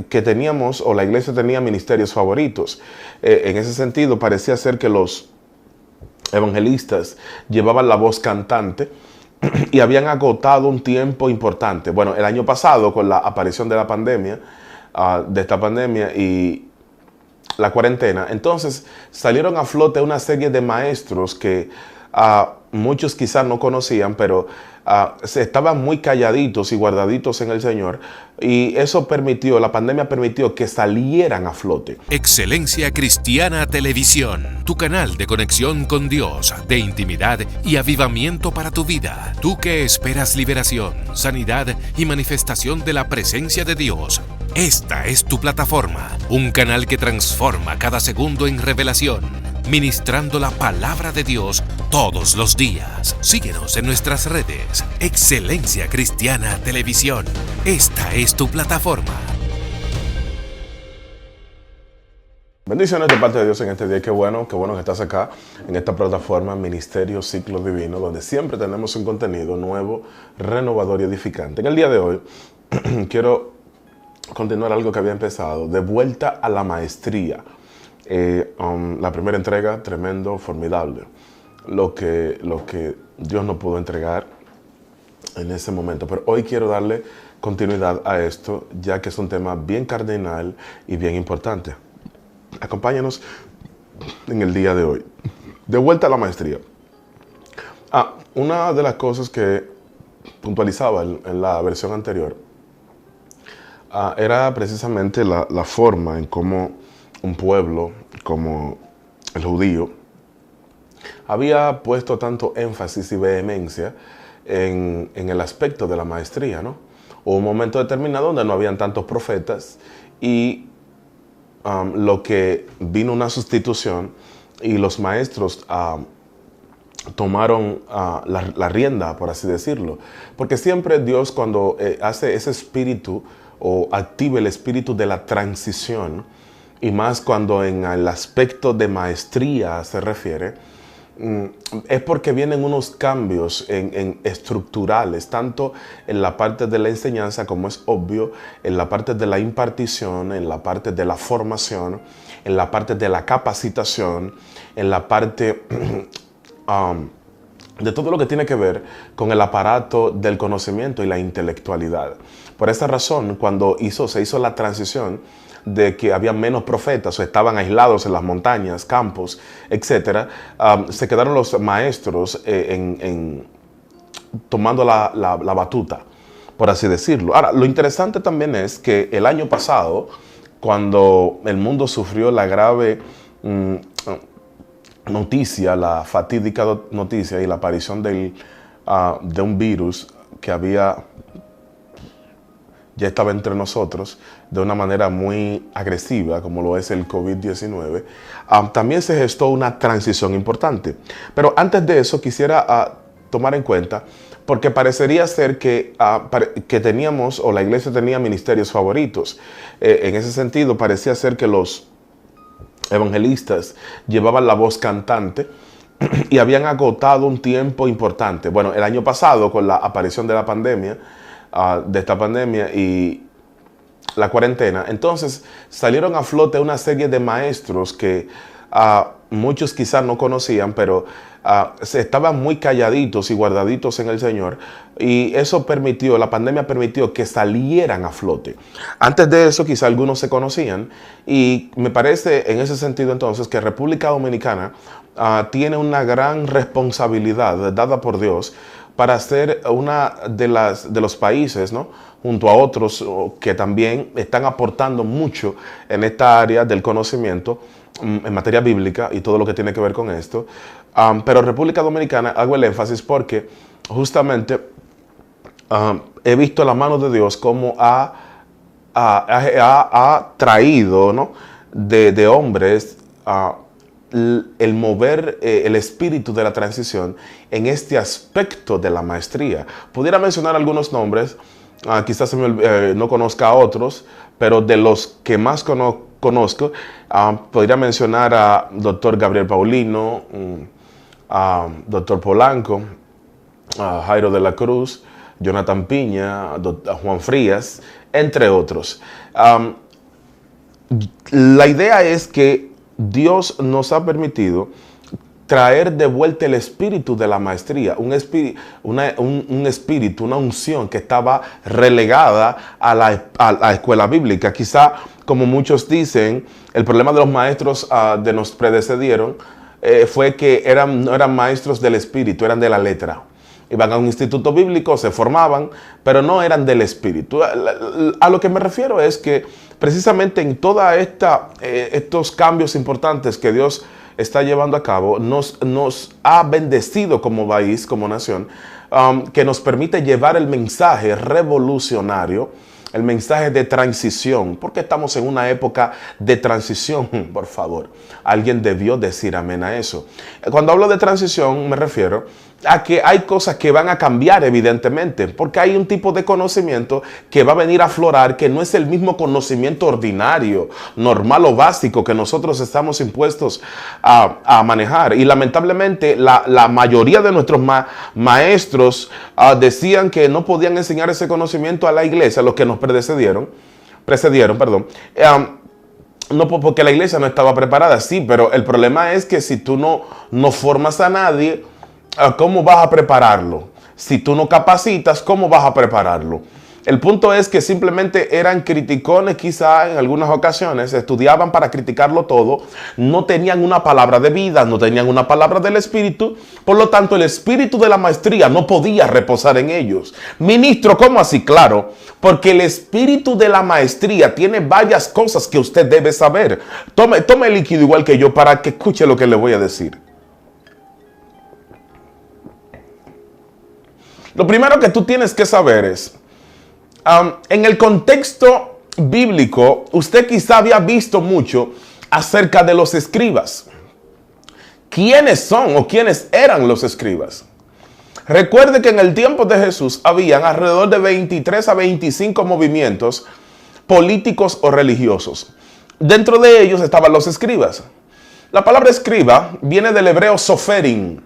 que teníamos, o la iglesia tenía ministerios favoritos. En ese sentido, parecía ser que los evangelistas llevaban la voz cantante y habían agotado un tiempo importante. Bueno, el año pasado, con la aparición de la pandemia, de esta pandemia y la cuarentena, entonces salieron a flote una serie de maestros que muchos quizás no conocían, pero se estaban muy calladitos y guardaditos en el Señor, y eso permitió, la pandemia permitió que salieran a flote. Excelencia Cristiana Televisión, tu canal de conexión con Dios, de intimidad y avivamiento para tu vida. Tú que esperas liberación, sanidad y manifestación de la presencia de Dios. Esta es tu plataforma, un canal que transforma cada segundo en revelación, ministrando la palabra de Dios todos los días. Síguenos en nuestras redes. Excelencia Cristiana Televisión. Esta es tu plataforma. Bendiciones de parte de Dios en este día. Qué bueno que estás acá en esta plataforma Ministerio Ciclo Divino, donde siempre tenemos un contenido nuevo, renovador y edificante. En el día de hoy quiero continuar algo que había empezado, de vuelta a la maestría. La primera entrega, tremendo, formidable. Lo que Dios nos pudo entregar en ese momento. Pero hoy quiero darle continuidad a esto, ya que es un tema bien cardinal y bien importante. Acompáñanos en el día de hoy. De vuelta a la maestría. Una de las cosas que puntualizaba en la versión anterior era precisamente la forma en cómo un pueblo como el judío había puesto tanto énfasis y vehemencia en el aspecto de la maestría, ¿no? Hubo un momento determinado donde no habían tantos profetas y lo que vino una sustitución, y los maestros tomaron la rienda, por así decirlo. Porque siempre Dios, cuando hace ese espíritu o activa el espíritu de la transición, y más cuando en el aspecto de maestría se refiere, es porque vienen unos cambios en estructurales, tanto en la parte de la enseñanza, como es obvio, en la parte de la impartición, en la parte de la formación, en la parte de la capacitación, en la parte de todo lo que tiene que ver con el aparato del conocimiento y la intelectualidad. Por esta razón, cuando se hizo la transición de que había menos profetas o estaban aislados en las montañas, campos, etc., se quedaron los maestros tomando la batuta, por así decirlo. Ahora, lo interesante también es que el año pasado, cuando el mundo sufrió la grave noticia, la fatídica noticia y la aparición de un virus que ya estaba entre nosotros de una manera muy agresiva, como lo es el COVID-19, también se gestó una transición importante. Pero antes de eso quisiera tomar en cuenta, porque parecería ser que teníamos, o la iglesia tenía ministerios favoritos. En ese sentido, parecía ser que los evangelistas llevaban la voz cantante y habían agotado un tiempo importante. Bueno, el año pasado, con la aparición de la pandemia, de esta pandemia y la cuarentena, entonces salieron a flote una serie de maestros que muchos quizás no conocían, pero se estaban muy calladitos y guardaditos en el Señor, y eso permitió, la pandemia permitió que salieran a flote. Antes de eso quizás algunos se conocían, y me parece en ese sentido entonces que República Dominicana tiene una gran responsabilidad dada por Dios para ser una de los países, ¿no?, junto a otros que también están aportando mucho en esta área del conocimiento en materia bíblica y todo lo que tiene que ver con esto. Pero República Dominicana, hago el énfasis porque justamente he visto la mano de Dios como ha traído, ¿no?, de hombres el mover el espíritu de la transición en este aspecto de la maestría. Pudiera mencionar algunos nombres, quizás no conozca a otros, pero de los que más conozco, podría mencionar a Dr. Gabriel Paulino, a Dr. Polanco, a Jairo de la Cruz, Jonathan Piña, Juan Frías, entre otros. La idea es que Dios nos ha permitido traer de vuelta el espíritu de la maestría, un espíritu, una unción que estaba relegada a la escuela bíblica. Quizá, como muchos dicen, el problema de los maestros de nos predecedieron fue que no eran maestros del espíritu, eran de la letra. Iban a un instituto bíblico, se formaban, pero no eran del espíritu. A lo que me refiero es que precisamente en todos estos cambios importantes que Dios está llevando a cabo, nos ha bendecido como país, como nación, que nos permite llevar el mensaje revolucionario, el mensaje de transición, porque estamos en una época de transición, por favor. Alguien debió decir amén a eso. Cuando hablo de transición me refiero a que hay cosas que van a cambiar evidentemente, porque hay un tipo de conocimiento que va a venir a aflorar que no es el mismo conocimiento ordinario, normal o básico que nosotros estamos impuestos a manejar. Y lamentablemente la mayoría de nuestros maestros decían que no podían enseñar ese conocimiento a la iglesia, los que nos precedieron, no porque la iglesia no estaba preparada, sí, pero el problema es que si tú no formas a nadie, ¿cómo vas a prepararlo? Si tú no capacitas, ¿cómo vas a prepararlo? El punto es que simplemente eran criticones, quizá en algunas ocasiones, estudiaban para criticarlo todo, no tenían una palabra de vida, no tenían una palabra del espíritu, por lo tanto el espíritu de la maestría no podía reposar en ellos. Ministro, ¿cómo así? Claro, porque el espíritu de la maestría tiene varias cosas que usted debe saber. Tome el líquido igual que yo para que escuche lo que le voy a decir. Lo primero que tú tienes que saber es, en el contexto bíblico, usted quizá había visto mucho acerca de los escribas. ¿Quiénes son o quiénes eran los escribas? Recuerde que en el tiempo de Jesús habían alrededor de 23 a 25 movimientos políticos o religiosos. Dentro de ellos estaban los escribas. La palabra escriba viene del hebreo soferin.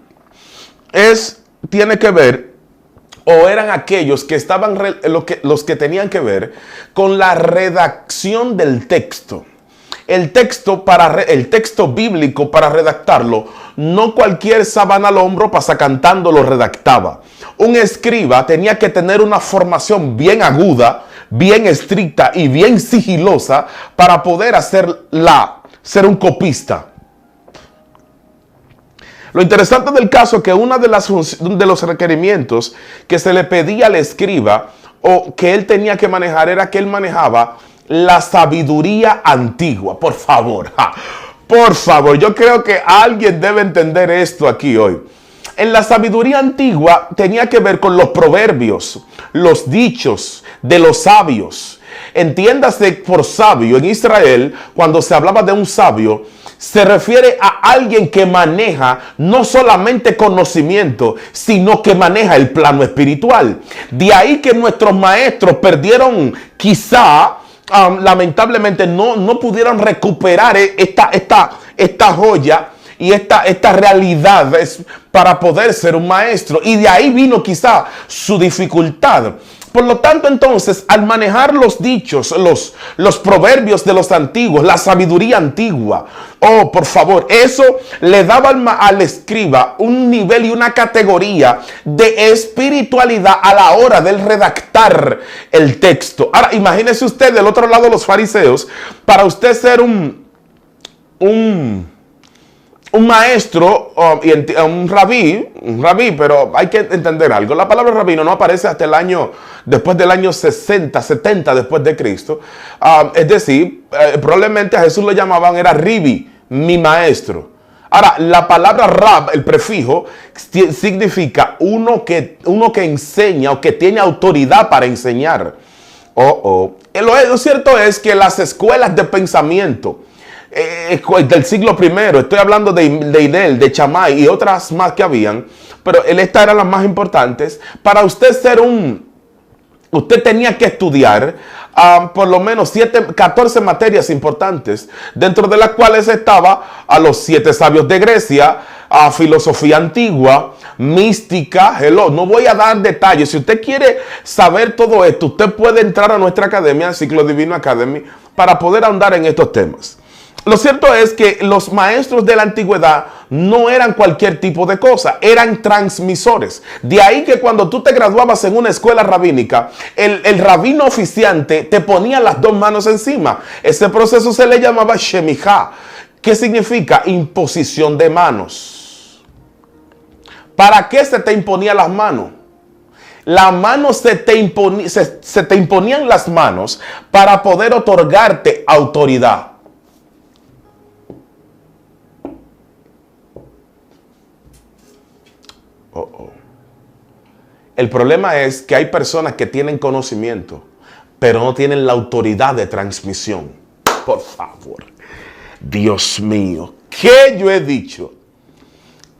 Tiene que ver, o eran aquellos que estaban, los que tenían que ver con la redacción del texto. El texto bíblico, para redactarlo, no cualquier sábana al hombro pasacantando lo redactaba. Un escriba tenía que tener una formación bien aguda, bien estricta y bien sigilosa para poder ser un copista. Lo interesante del caso es que uno de los requerimientos que se le pedía al escriba o que él tenía que manejar era que él manejaba la sabiduría antigua. Por favor, yo creo que alguien debe entender esto aquí hoy. En la sabiduría antigua tenía que ver con los proverbios, los dichos de los sabios. Entiéndase por sabio, en Israel, cuando se hablaba de un sabio, se refiere a alguien que maneja no solamente conocimiento, sino que maneja el plano espiritual. De ahí que nuestros maestros perdieron, quizá, lamentablemente, no pudieron recuperar esta joya y esta realidad para poder ser un maestro. Y de ahí vino quizá su dificultad. Por lo tanto, entonces, al manejar los dichos, los proverbios de los antiguos, la sabiduría antigua, por favor, eso le daba al escriba un nivel y una categoría de espiritualidad a la hora del redactar el texto. Ahora, imagínese usted del otro lado los fariseos, para usted ser un maestro, un rabí, pero hay que entender algo. La palabra rabino no aparece hasta después del año 60, 70 después de Cristo. Es decir, probablemente a Jesús lo llamaban, era Ribi, mi maestro. Ahora, la palabra rab, el prefijo, significa uno que enseña o que tiene autoridad para enseñar. Lo cierto es que las escuelas de pensamiento del siglo I, estoy hablando de Idel, de Chamay y otras más que habían, pero estas eran las más importantes. Para usted ser un usted tenía que estudiar por lo menos 14 materias importantes, dentro de las cuales estaba a los 7 sabios de Grecia, a filosofía antigua, mística. Hello, no voy a dar detalles. Si usted quiere saber todo esto, usted puede entrar a nuestra academia, Ciclo Divino Academy, para poder ahondar en estos temas. Lo cierto es que los maestros de la antigüedad no eran cualquier tipo de cosa, eran transmisores. De ahí que cuando tú te graduabas en una escuela rabínica, el rabino oficiante te ponía las 2 manos encima. Ese proceso se le llamaba shemijá. ¿Qué significa? Imposición de manos. ¿Para qué se te imponía las manos? Las manos se te imponían las manos para poder otorgarte autoridad. El problema es que hay personas que tienen conocimiento, pero no tienen la autoridad de transmisión. Por favor. Dios mío, ¿qué yo he dicho?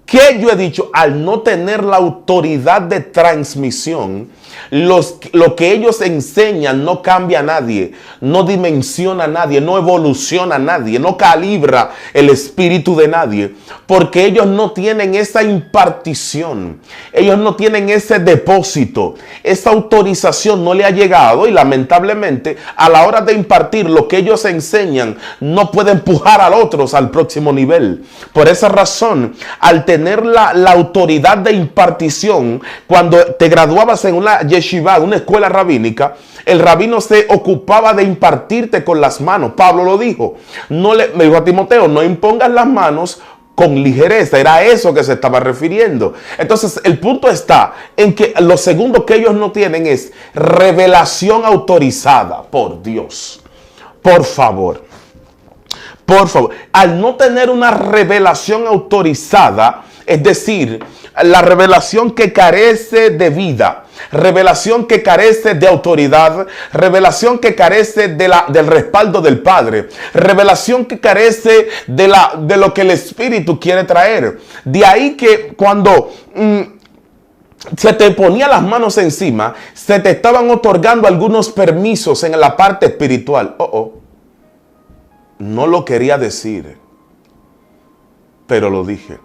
¿Qué yo he dicho? Al no tener la autoridad de transmisión, lo que ellos enseñan no cambia a nadie, no dimensiona a nadie, no evoluciona a nadie, no calibra el espíritu de nadie, porque ellos no tienen esa impartición, ellos no tienen ese depósito, esa autorización no le ha llegado, y lamentablemente a la hora de impartir lo que ellos enseñan no puede empujar a otros al próximo nivel. Por esa razón, al tener la autoridad de impartición, cuando te graduabas en una yeshiva, una escuela rabínica, el rabino se ocupaba de impartirte con las manos. Pablo lo dijo. Me dijo a Timoteo, no impongas las manos con ligereza. Era eso que se estaba refiriendo. Entonces, el punto está en que lo segundo que ellos no tienen es revelación autorizada por Dios. Por favor. Por favor. Al no tener una revelación autorizada, es decir, la revelación que carece de vida, revelación que carece de autoridad, revelación que carece del respaldo del Padre, revelación que carece de lo que el Espíritu quiere traer. De ahí que cuando se te ponía las manos encima, se te estaban otorgando algunos permisos en la parte espiritual. No lo quería decir, pero lo dije.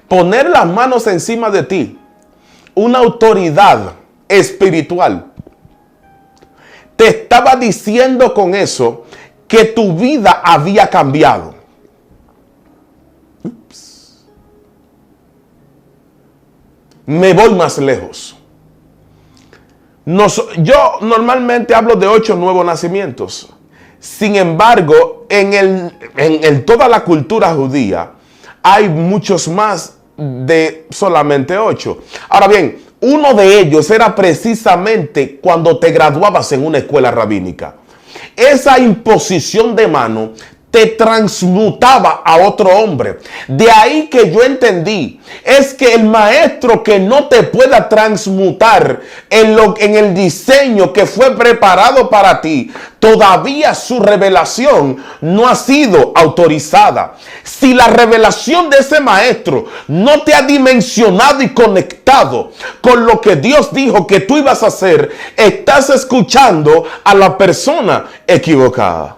Poner las manos encima de ti, una autoridad espiritual, te estaba diciendo con eso que tu vida había cambiado. Me voy más lejos. Yo normalmente hablo de 8 nuevos nacimientos. Sin embargo, en toda la cultura judía hay muchos más de solamente 8. Ahora bien, uno de ellos era precisamente cuando te graduabas en una escuela rabínica. Esa imposición de mano te transmutaba a otro hombre. De ahí que yo entendí, es que el maestro que no te pueda transmutar en el diseño que fue preparado para ti, todavía su revelación no ha sido autorizada. Si la revelación de ese maestro no te ha dimensionado y conectado con lo que Dios dijo que tú ibas a hacer, estás escuchando a la persona equivocada.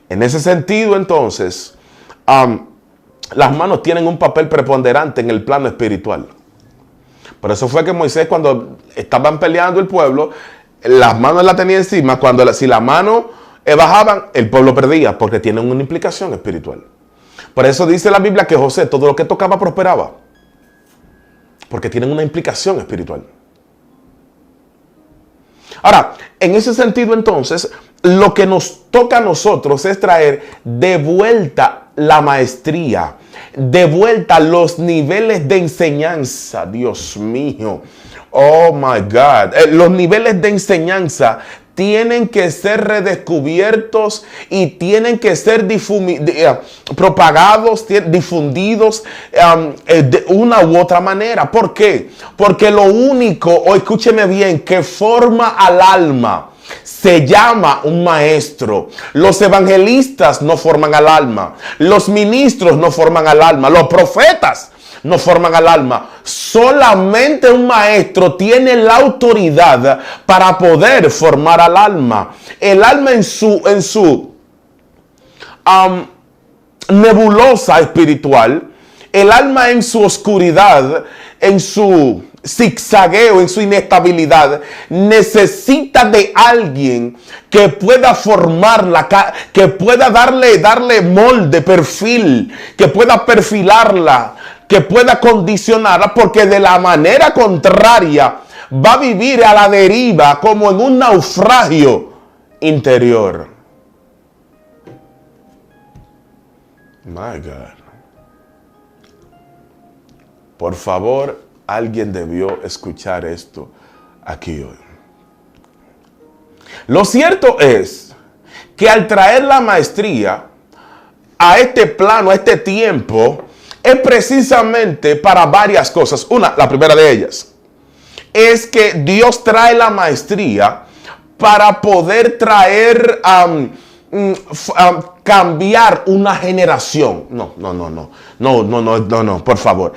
En ese sentido, entonces, las manos tienen un papel preponderante en el plano espiritual. Por eso fue que Moisés, cuando estaban peleando el pueblo, las manos las tenía encima. Si la mano bajaban, el pueblo perdía, porque tienen una implicación espiritual. Por eso dice la Biblia que José, todo lo que tocaba prosperaba, porque tienen una implicación espiritual. Ahora, en ese sentido, entonces, lo que nos toca a nosotros es traer de vuelta la maestría, de vuelta los niveles de enseñanza. Dios mío, oh my God, los niveles de enseñanza tienen que ser redescubiertos y tienen que ser propagados, difundidos de una u otra manera. ¿Por qué? Porque lo único, o escúcheme bien, que forma al alma se llama un maestro. Los evangelistas no forman al alma. Los ministros no forman al alma. Los profetas no forman al alma. Solamente un maestro tiene la autoridad para poder formar al alma. El alma en su nebulosa espiritual, el alma en su oscuridad, en su zigzagueo, en su inestabilidad, necesita de alguien que pueda formarla, que pueda darle molde, perfil, que pueda perfilarla, que pueda condicionarla, porque de la manera contraria va a vivir a la deriva como en un naufragio interior. My God. Por favor, alguien debió escuchar esto aquí hoy. Lo cierto es que al traer la maestría a este plano, a este tiempo, es precisamente para varias cosas. La primera de ellas, es que Dios trae la maestría para poder traer cambiar una generación. No, por favor.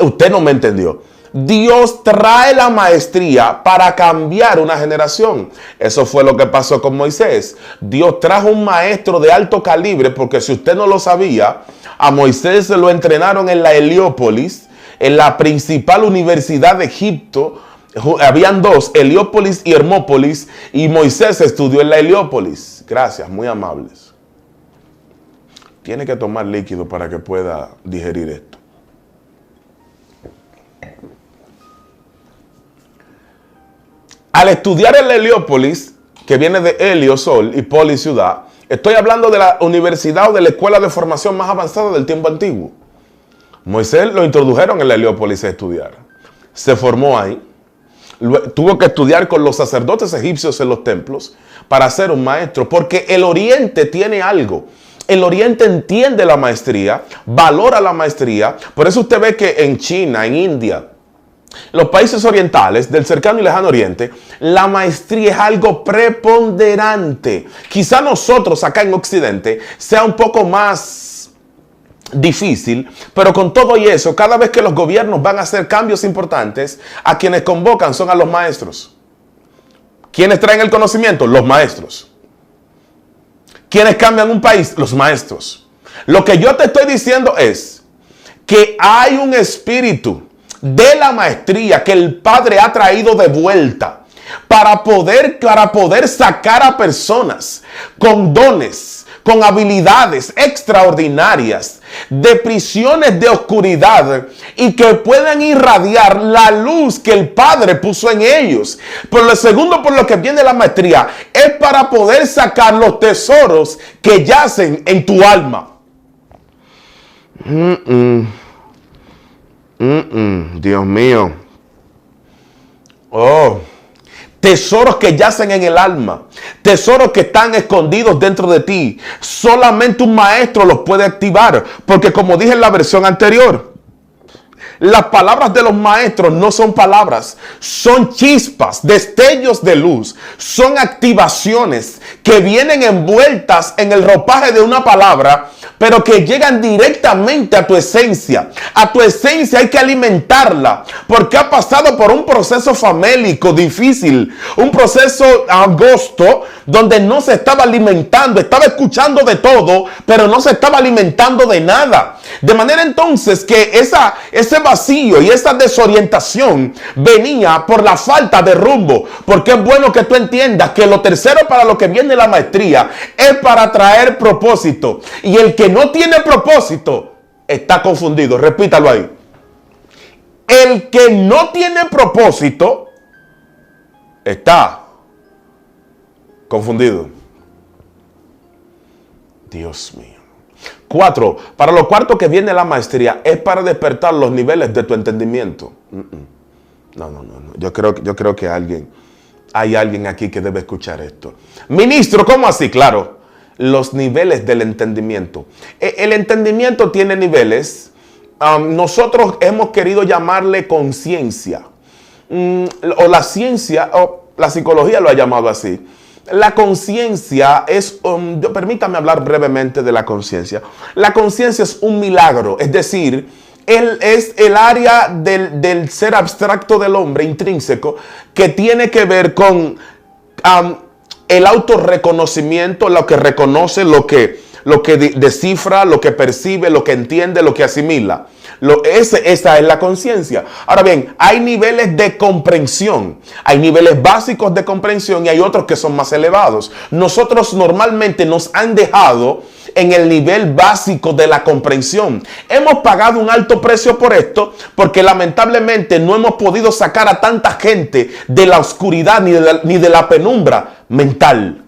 Usted no me entendió. Dios trae la maestría para cambiar una generación. Eso fue lo que pasó con Moisés. Dios trajo un maestro de alto calibre, porque si usted no lo sabía, a Moisés se lo entrenaron en la Heliópolis, en la principal universidad de Egipto. Habían dos, Heliópolis y Hermópolis, y Moisés estudió en la Heliópolis. Gracias, muy amables. Tiene que tomar líquido para que pueda digerir esto. Al estudiar en la Heliópolis, que viene de Helio, sol, y Polis, ciudad, estoy hablando de la universidad o de la escuela de formación más avanzada del tiempo antiguo. Moisés lo introdujeron en la Heliópolis a estudiar. Se formó ahí. Tuvo que estudiar con los sacerdotes egipcios en los templos para ser un maestro, porque el Oriente tiene algo. El Oriente entiende la maestría, valora la maestría. Por eso usted ve que en China, en India, los países orientales del cercano y lejano Oriente, la maestría es algo preponderante. Quizá nosotros acá en Occidente sea un poco más difícil, pero con todo y eso, cada vez que los gobiernos van a hacer cambios importantes, a quienes convocan son a los maestros. ¿Quiénes traen el conocimiento? Los maestros. ¿Quiénes cambian un país? Los maestros. Lo que yo te estoy diciendo es que hay un espíritu de la maestría que el Padre ha traído de vuelta para poder sacar a personas con dones, con habilidades extraordinarias, de prisiones de oscuridad, y que puedan irradiar la luz que el Padre puso en ellos. Pero lo segundo por lo que viene la maestría es para poder sacar los tesoros que yacen en tu alma. Dios mío. Tesoros que yacen en el alma, tesoros que están escondidos dentro de ti. Solamente un maestro los puede activar, porque como dije en la versión anterior, las palabras de los maestros no son palabras, son chispas, destellos de luz, son activaciones que vienen envueltas en el ropaje de una palabra, pero que llegan directamente a tu esencia. A tu esencia hay que alimentarla, porque ha pasado por un proceso famélico difícil, un proceso angosto, donde no se estaba alimentando, estaba escuchando de todo, pero no se estaba alimentando de nada. De manera entonces que ese vacío y esa desorientación venía por la falta de rumbo. Porque es bueno que tú entiendas que lo tercero para lo que viene la maestría es para traer propósito. Y el que no tiene propósito está confundido. Repítalo ahí. El que no tiene propósito está confundido. Dios mío. 4. Para lo cuarto que viene la maestría es para despertar los niveles de tu entendimiento. No. Yo creo que hay alguien aquí que debe escuchar esto. Ministro, ¿cómo así? Claro, los niveles del entendimiento. El entendimiento tiene niveles. Nosotros hemos querido llamarle conciencia. O la ciencia, o la psicología lo ha llamado así. La conciencia es, permítame hablar brevemente de la conciencia. La conciencia es un milagro, es decir, es el área del ser abstracto del hombre intrínseco, que tiene que ver con el autorreconocimiento, lo que reconoce, lo que descifra, lo que percibe, lo que entiende, lo que asimila. Esa es la conciencia. Ahora bien, hay niveles de comprensión. Hay niveles básicos de comprensión y hay otros que son más elevados. Nosotros normalmente nos han dejado en el nivel básico de la comprensión. Hemos pagado un alto precio por esto, porque lamentablemente no hemos podido sacar a tanta gente de la oscuridad ni de la penumbra mental.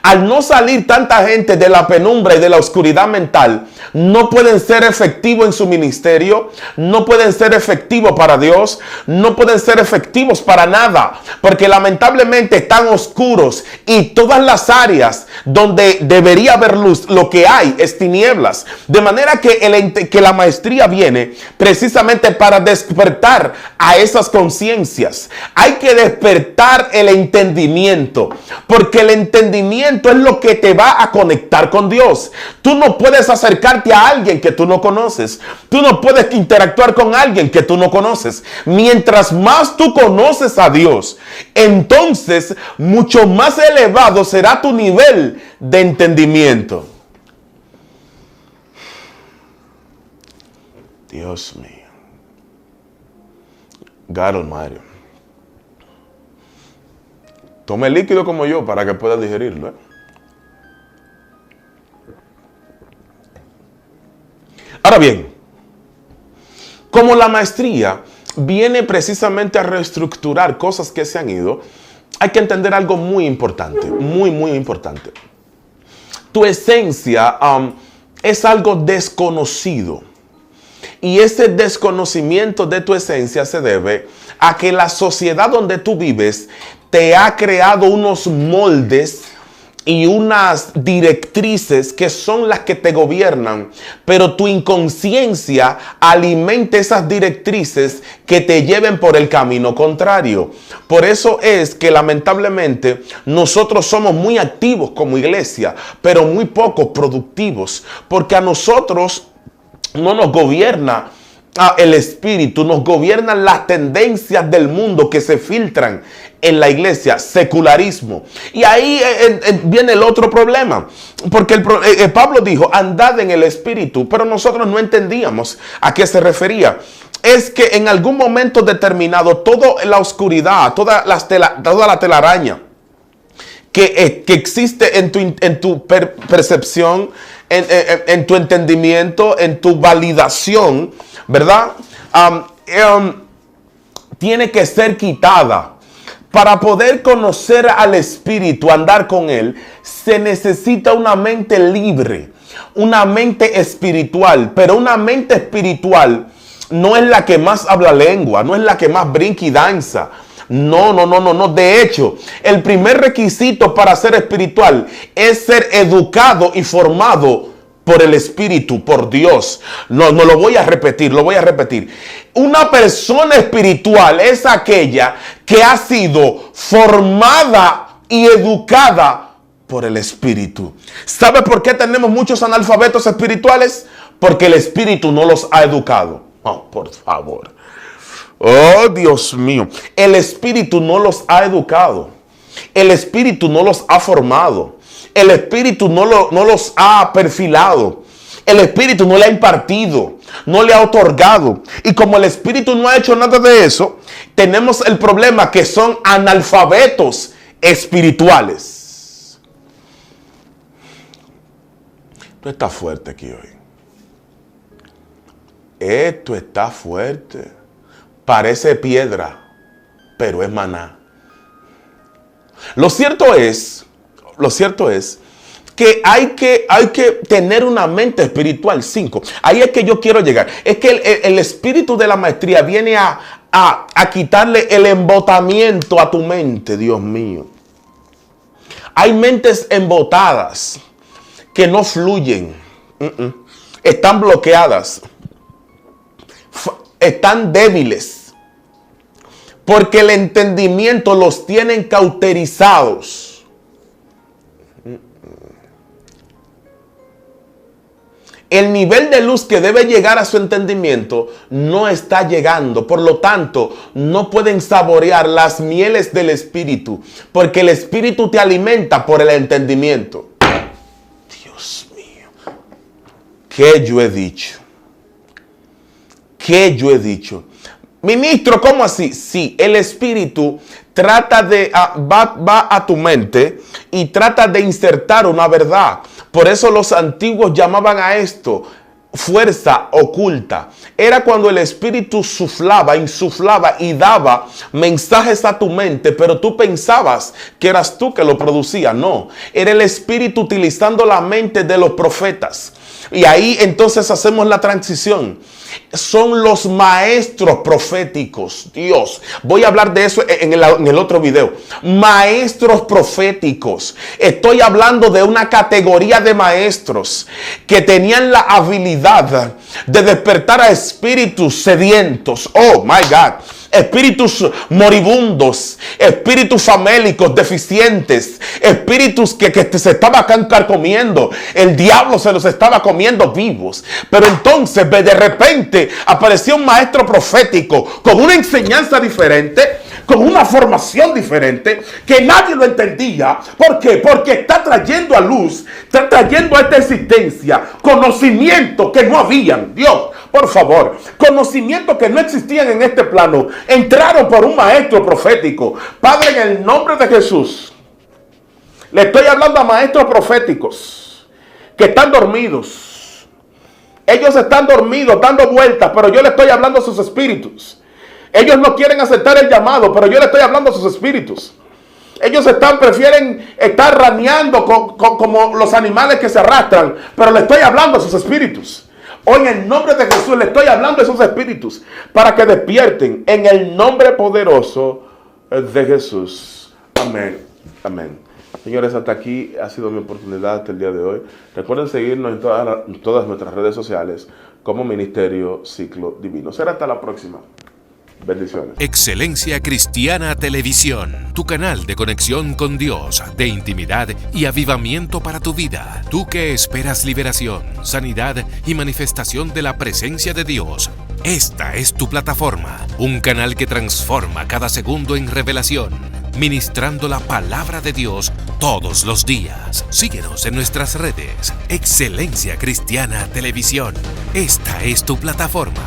Al no salir tanta gente de la penumbra y de la oscuridad mental, no pueden ser efectivos en su ministerio, no pueden ser efectivos para Dios, no pueden ser efectivos para nada, porque lamentablemente están oscuros y todas las áreas donde debería haber luz, lo que hay es tinieblas. De manera que la maestría viene precisamente para despertar a esas conciencias. Hay que despertar el entendimiento, porque el entendimiento es lo que te va a conectar con Dios. Tú no puedes acercarte a alguien que tú no conoces. Tú no puedes interactuar con alguien que tú no conoces. Mientras más tú conoces a Dios, entonces mucho más elevado será tu nivel de entendimiento. Dios mío. God Almighty. Tome líquido como yo para que pueda digerirlo. Ahora bien, como la maestría viene precisamente a reestructurar cosas que se han ido, hay que entender algo muy importante, muy importante. Tu esencia es algo desconocido. Y ese desconocimiento de tu esencia se debe a que la sociedad donde tú vives te ha creado unos moldes y unas directrices que son las que te gobiernan, pero tu inconsciencia alimenta esas directrices que te lleven por el camino contrario. Por eso es que lamentablemente nosotros somos muy activos como iglesia, pero muy poco productivos, porque a nosotros no nos gobierna el espíritu, nos gobiernan las tendencias del mundo que se filtran en la iglesia, secularismo. Y ahí viene el otro problema, porque Pablo dijo, andad en el espíritu, pero nosotros no entendíamos a qué se refería. Es que en algún momento determinado, toda la oscuridad, toda la telaraña que existe en tu percepción, en tu entendimiento, en tu validación, ¿verdad? Tiene que ser quitada. Para poder conocer al Espíritu, andar con Él, se necesita una mente libre, una mente espiritual. Pero una mente espiritual no es la que más habla lengua, no es la que más brinca y danza. No. De hecho, el primer requisito para ser espiritual es ser educado y formado por el Espíritu, por Dios. No lo voy a repetir, lo voy a repetir. Una persona espiritual es aquella que ha sido formada y educada por el Espíritu. ¿Sabe por qué tenemos muchos analfabetos espirituales? Porque el Espíritu no los ha educado. Oh, por favor. Oh, Dios mío. El Espíritu no los ha educado. El Espíritu no los ha formado. El Espíritu no los ha perfilado. El Espíritu no le ha impartido, no le ha otorgado. Y como el Espíritu no ha hecho nada de eso, tenemos el problema que son analfabetos espirituales. Esto está fuerte aquí hoy. Esto está fuerte. Parece piedra, pero es maná. Lo cierto es que hay que tener una mente espiritual. 5. Ahí es que yo quiero llegar. Es que el espíritu de la maestría viene a quitarle el embotamiento a tu mente, Dios mío. Hay mentes embotadas que no fluyen. Están bloqueadas. Están débiles. Porque el entendimiento los tienen cauterizados. el nivel de luz que debe llegar a su entendimiento no está llegando. Por lo tanto, no pueden saborear las mieles del Espíritu, porque el Espíritu te alimenta por el entendimiento. Dios mío, ¿qué yo he dicho? ¿Qué yo he dicho? Ministro, ¿cómo así? Sí, el Espíritu trata de, va a tu mente y trata de insertar una verdad. Por eso los antiguos llamaban a esto fuerza oculta. Era cuando el Espíritu insuflaba y daba mensajes a tu mente, pero tú pensabas que eras tú que lo producía. No, era el Espíritu utilizando la mente de los profetas. Y ahí entonces hacemos la transición. Son los maestros proféticos. Dios, voy a hablar de eso en el otro video. Maestros proféticos. Estoy hablando de una categoría de maestros que tenían la habilidad de despertar a espíritus sedientos. Oh my God. Espíritus moribundos, espíritus famélicos deficientes, espíritus que se estaban carcomiendo. El diablo se los estaba comiendo vivos. Pero entonces de repente apareció un maestro profético con una enseñanza diferente, con una formación diferente, que nadie lo entendía. ¿Por qué? Porque está trayendo a luz, está trayendo a esta existencia conocimiento que no habían. Dios, por favor, conocimiento que no existían en este plano, entraron por un maestro profético. Padre, en el nombre de Jesús, le estoy hablando a maestros proféticos que están dormidos. Ellos están dormidos, dando vueltas, pero yo le estoy hablando a sus espíritus. Ellos no quieren aceptar el llamado, pero yo le estoy hablando a sus espíritus. Ellos prefieren estar raneando como los animales que se arrastran, pero le estoy hablando a sus espíritus. Hoy en el nombre de Jesús le estoy hablando a esos espíritus para que despierten en el nombre poderoso de Jesús. Amén. Amén. Señores, hasta aquí ha sido mi oportunidad hasta el día de hoy. Recuerden seguirnos en todas nuestras redes sociales como Ministerio Ciclo Divino. Será hasta la próxima. Bendiciones. Excelencia Cristiana Televisión, tu canal de conexión con Dios, de intimidad y avivamiento para tu vida. Tú que esperas liberación, sanidad y manifestación de la presencia de Dios. Esta es tu plataforma, un canal que transforma cada segundo en revelación, ministrando la palabra de Dios todos los días. Síguenos en nuestras redes. Excelencia Cristiana Televisión. Esta es tu plataforma.